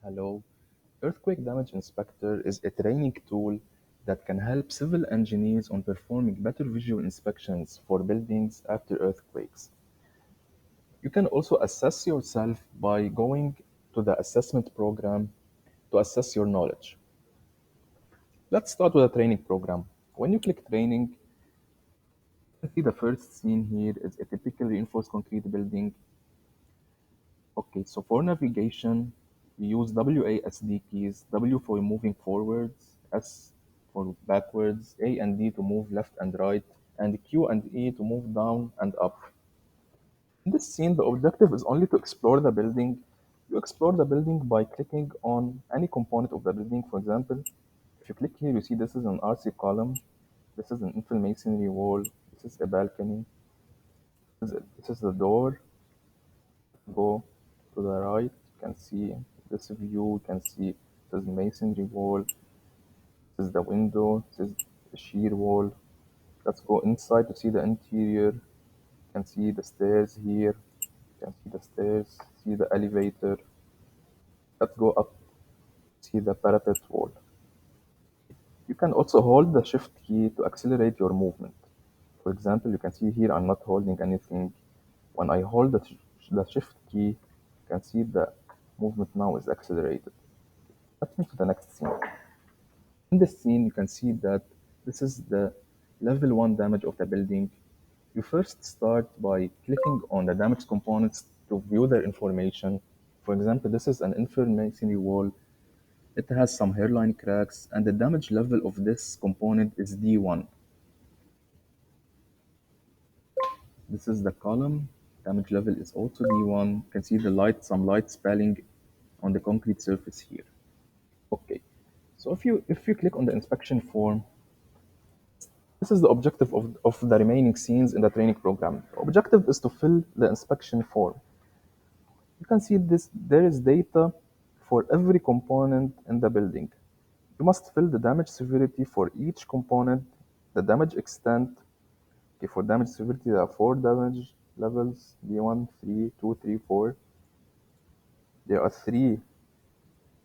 Hello. Earthquake Damage Inspector is a training tool that can help civil engineers on performing better visual inspections for buildings after earthquakes. You can also assess yourself by going to the assessment program to assess your knowledge. Let's start with a training program. When you click training, you can see the first scene here is a typical reinforced concrete building. Okay, so for navigation, we use WASD keys, W for moving forwards, S for backwards, A and D to move left and right, and Q and E to move down and up. In this scene, the objective is only to explore the building. You explore the building by clicking on any component of the building. For example, if you click here, you see this is an RC column, this is an infill masonry wall, this is a balcony, this is the door. Go to the right, you can see this view, you can see this is masonry wall, this is the window, this is the shear wall. Let's go inside to see the interior. You can see the stairs here, you can see the stairs, see the elevator. Let's go up, see the parapet wall. You can also hold the shift key to accelerate your movement. For example, you can see here I'm not holding anything. When I hold the shift key, you can see the movement now is accelerated. Let's move to the next scene. In this scene, you can see that this is the level 1 damage of the building. You first start by clicking on the damaged components to view their information. For example, this is an infill masonry wall. It has some hairline cracks, and the damage level of this component is D1. This is the column. Damage level is also D1. You can see some light spelling on the concrete surface here. Okay, so if you click on the inspection form, this is the objective of the remaining scenes in the training program. The objective is to fill the inspection form. You can see this. There is data for every component in the building. You must fill the damage severity for each component, the damage extent. Okay, for damage severity, there are four damage levels: D1, 3, 2, 3, 4. There are three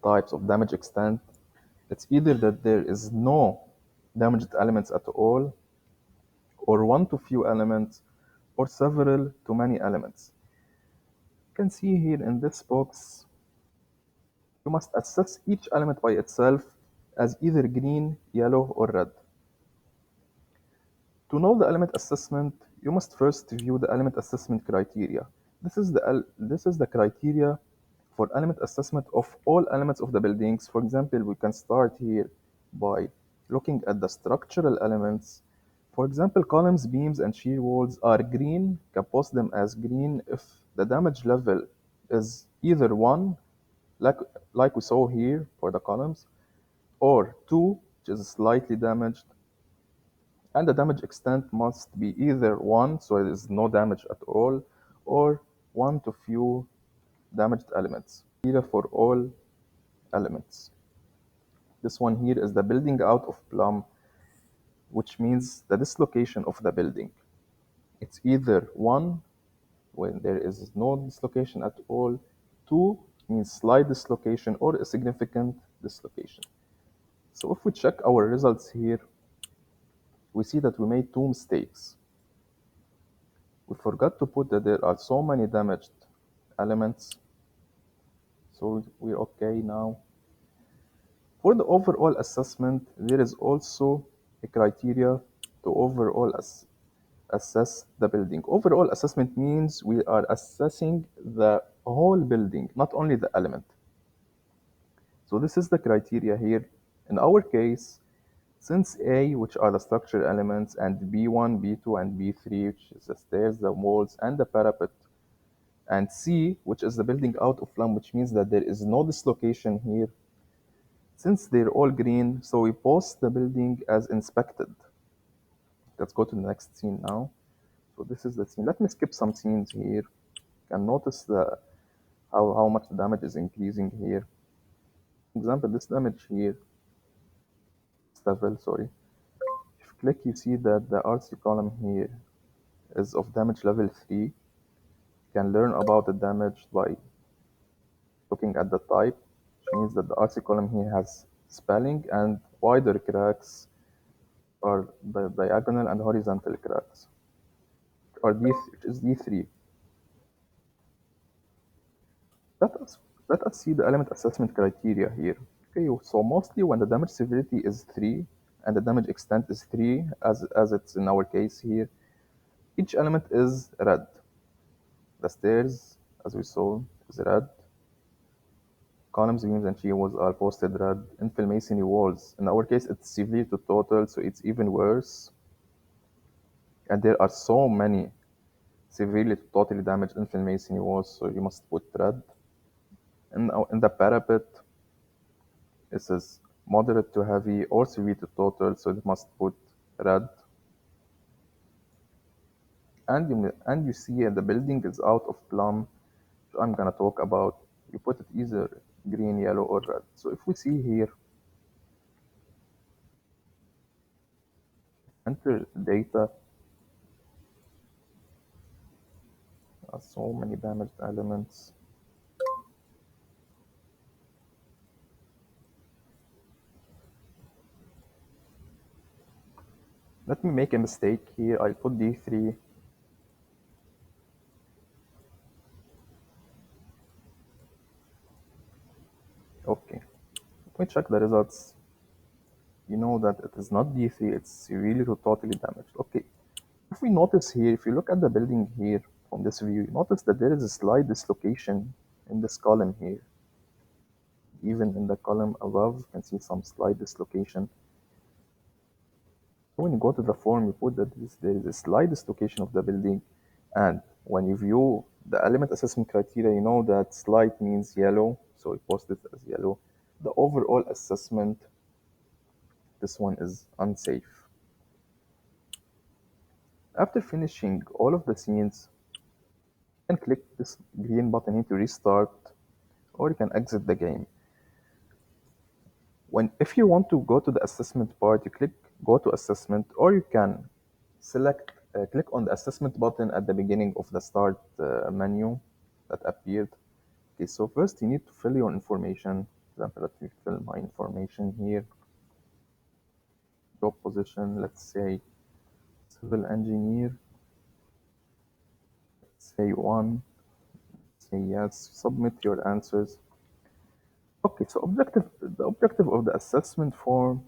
types of damage extent. It's either that there is no damaged elements at all, or one to few elements, or several to many elements. You can see here in this box, you must assess each element by itself as either green, yellow, or red. To know the element assessment, you must first view the element assessment criteria. This is the criteria for element assessment of all elements of the buildings. For example, we can start here by looking at the structural elements. For example, columns, beams, and shear walls are green. You can post them as green if the damage level is either 1, like, like we saw here for the columns, or 2, which is slightly damaged, and the damage extent must be either 1, so there is no damage at all, or 1 to few damaged elements. Here for all elements. This one here is the building out of plumb, which means the dislocation of the building. It's either 1, when there is no dislocation at all, 2 means slight dislocation, or a significant dislocation. So if we check our results here, we see that we made two mistakes. We forgot to put that there are so many damaged elements. So we're okay now. For the overall assessment, there is also a criteria to overall assess the building. Overall assessment means we are assessing the whole building, not only the element. So this is the criteria here. In our case, since A, which are the structure elements, and B1, B2, and B3, which is the stairs, the walls, and the parapet, and C, which is the building out of plumb, which means that there is no dislocation here. Since they're all green, so we post the building as inspected. Let's go to the next scene now. So this is the scene. Let me skip some scenes here. You can notice how much the damage is increasing here. For example, this damage here, level, sorry. If you click, you see that the RC column here is of damage level 3. You can learn about the damage by looking at the type, means that the RC column here has spelling and wider cracks are the diagonal and horizontal cracks, or it is D3. Let us let us see the element assessment criteria here. Okay, so mostly when the damage severity is 3 and the damage extent is 3, as it's in our case here, each element is red. The stairs, as we saw, is red. Columns, beams, and shear are posted red. Infill masonry walls. In our case, it's severe to total, so it's even worse. And there are so many severely to totally damaged infill masonry walls, so you must put red. In the parapet, it says moderate to heavy or severe to total, so you must put red. And you see the building is out of plumb, so I'm gonna talk about. You put it either green, yellow, or red. So if we see here, enter data, so many damaged elements. Let me make a mistake here. I'll put D3. Okay. Let me check the results. You know that it is not D3, it's really totally damaged. Okay. If we notice here, if you look at the building here from this view, you notice that there is a slight dislocation in this column here. Even in the column above, you can see some slight dislocation. When you go to the form, you put that there is a slight dislocation of the building. And when you view the element assessment criteria, you know that slight means yellow, so we post it as yellow. The overall assessment, this one is unsafe. After finishing all of the scenes, you can click this green button here to restart, or you can exit the game. If you want to go to the assessment part, you click go to assessment, or you can click on the assessment button at the beginning of the start menu that appeared. Okay, so first you need to fill your information. For example, let me fill my information here. Job position, let's say civil engineer. Say one, say yes, submit your answers. Okay, so the objective of the assessment part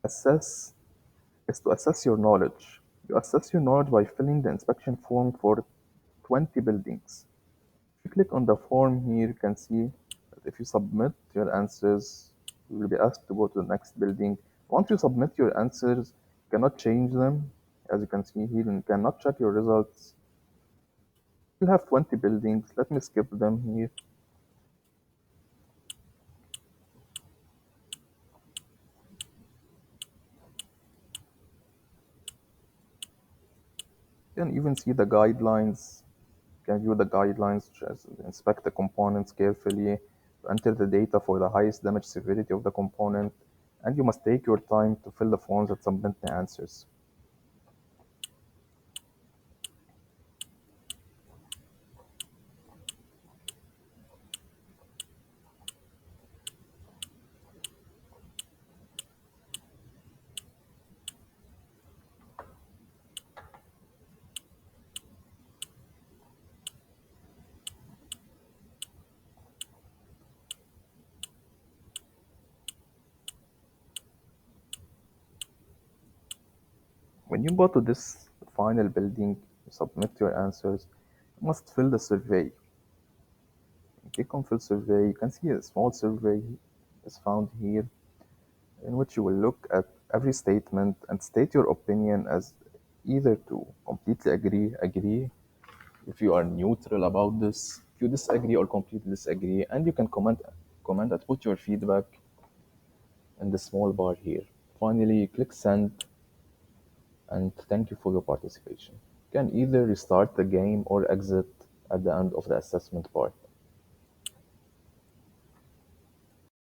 assess assess your knowledge. You assess your knowledge by filling the inspection form for 20 buildings. If you click on the form here, you can see that if you submit your answers, you will be asked to go to the next building. Once you submit your answers, you cannot change them. As you can see here, you cannot check your results. You have 20 buildings. Let me skip them here. You can even see the guidelines. You can view the guidelines, such as inspect the components carefully, to enter the data for the highest damage severity of the component, and you must take your time to fill the forms and submit the answers. When you go to this final building, you submit your answers, you must fill the survey. Click on fill survey. You can see a small survey is found here, in which you will look at every statement and state your opinion as either to completely agree, if you are neutral about this, if you disagree or completely disagree, and you can comment and put your feedback in the small bar here. Finally, click send, and thank you for your participation. You can either restart the game or exit at the end of the assessment part.